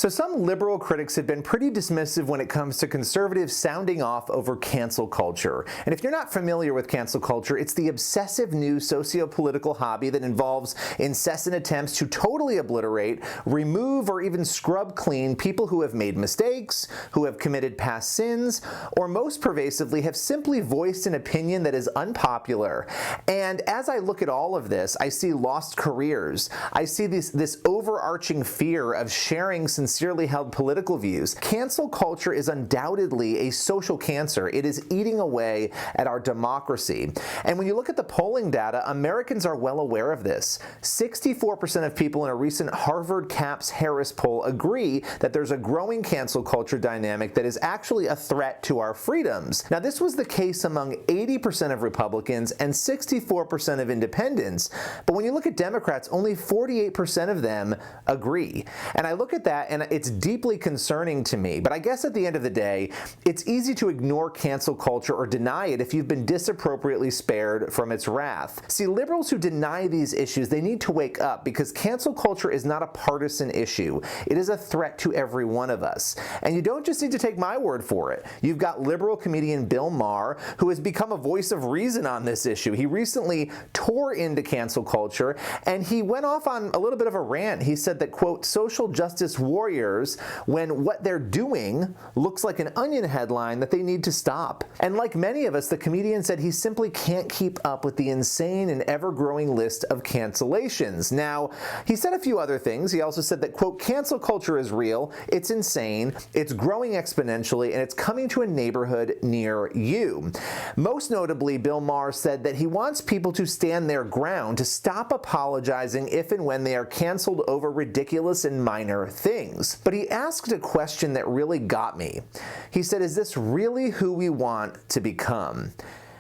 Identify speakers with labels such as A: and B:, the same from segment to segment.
A: So some liberal critics have been pretty dismissive when it comes to conservatives sounding off over cancel culture. And if you're not familiar with cancel culture, it's the obsessive new socio-political hobby that involves incessant attempts to totally obliterate, remove, or even scrub clean people who have made mistakes, who have committed past sins, or most pervasively have simply voiced an opinion that is unpopular. And as I look at all of this, I see lost careers. I see this overarching fear of sharing sincerely held political views. Cancel culture is undoubtedly a social cancer. It is eating away at our democracy. And when you look at the polling data, Americans are well aware of this. 64% of people in a recent Harvard Capps Harris poll agree that there's a growing cancel culture dynamic that is actually a threat to our freedoms. Now, this was the case among 80% of Republicans and 64% of independents. But when you look at Democrats, only 48% of them agree. And I look at that and it's deeply concerning to me. But I guess at the end of the day, it's easy to ignore cancel culture or deny it if you've been disappropriately spared from its wrath. See, liberals who deny these issues, they need to wake up, because cancel culture is not a partisan issue. It is a threat to every one of us. And you don't just need to take my word for it. You've got liberal comedian Bill Maher, who has become a voice of reason on this issue. He recently tore into cancel culture, and he went off on a little bit of a rant. He said that, quote, social justice warriors, when what they're doing looks like an Onion headline that they need to stop. And like many of us, the comedian said he simply can't keep up with the insane and ever-growing list of cancellations. Now, he said a few other things. He also said that, quote, cancel culture is real, it's insane, it's growing exponentially, and it's coming to a neighborhood near you. Most notably, Bill Maher said that he wants people to stand their ground, to stop apologizing if and when they are canceled over ridiculous and minor things. But he asked a question that really got me. He said, is this really who we want to become?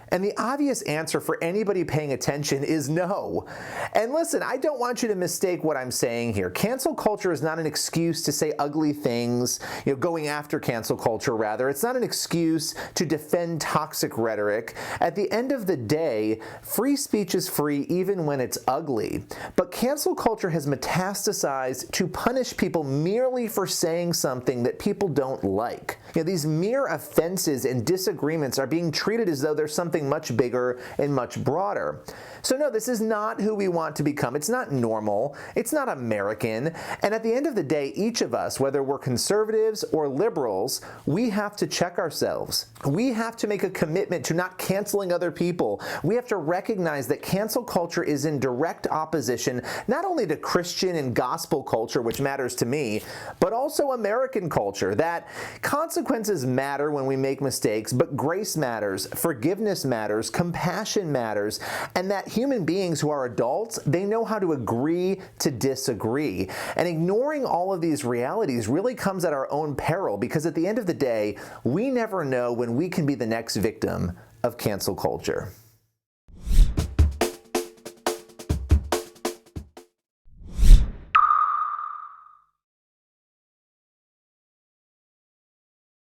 A: And the obvious answer for anybody paying attention is no. And listen, I don't want you to mistake what I'm saying here. Cancel culture is not an excuse to say ugly things, going after cancel culture, rather. It's not an excuse to defend toxic rhetoric. At the end of the day, free speech is free even when it's ugly. But cancel culture has metastasized to punish people merely for saying something that people don't like. These mere offenses and disagreements are being treated as though there's something much bigger and much broader. So no, this is not who we want to become. It's not normal. It's not American. And at the end of the day, each of us, whether we're conservatives or liberals, we have to check ourselves. We have to make a commitment to not canceling other people. We have to recognize that cancel culture is in direct opposition not only to Christian and gospel culture, which matters to me, but also American culture, that consequences matter when we make mistakes, but grace matters, forgiveness matters, compassion matters, and that human beings who are adults, they know how to agree to disagree. And ignoring all of these realities really comes at our own peril, because at the end of the day, we never know when we can be the next victim of cancel culture.